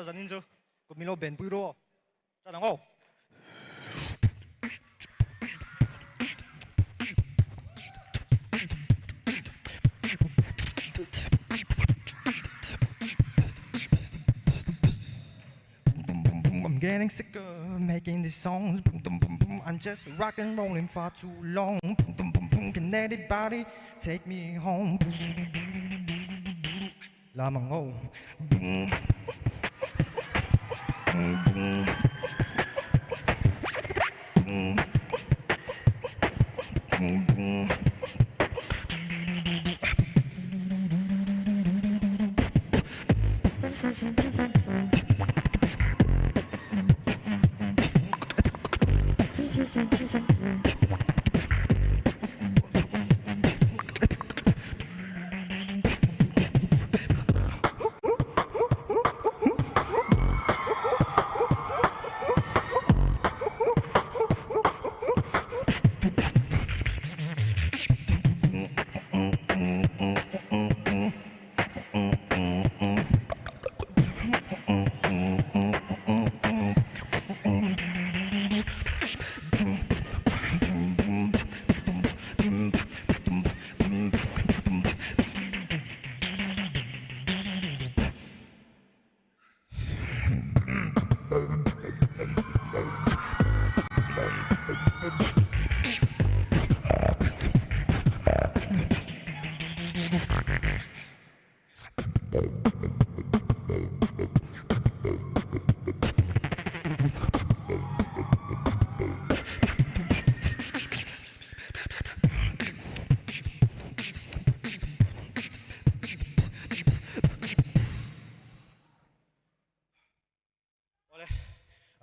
zanin zo kumilo ben puiro cha nang o I'm getting sick of making these songs. Boom, boom, boom, boom. I'm just rock and rolling far too long. Boom, boom, boom, boom. Can anybody take me home? Lamang oh. Boom. Boom, boom. Boom. Boom, boom.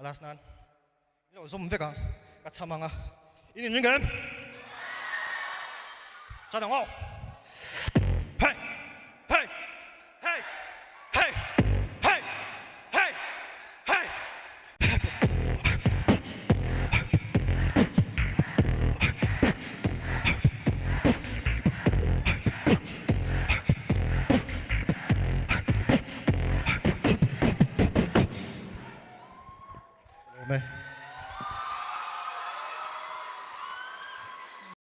Alas nan, ini zoom veka, kacamanga, ini ningen, cadang oh, hey, hey, hey, hey, hey, hey, hey. Mày